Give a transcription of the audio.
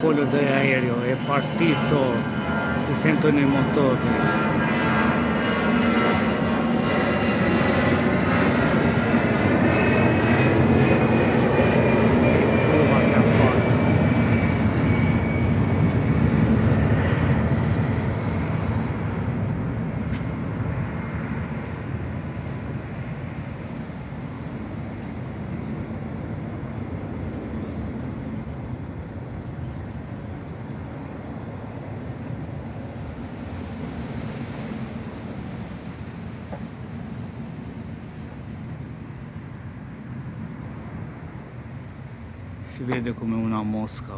Quello dell'aereo è partito, si sentono i motori. Curva che ha fatto. Si vede come una mosca.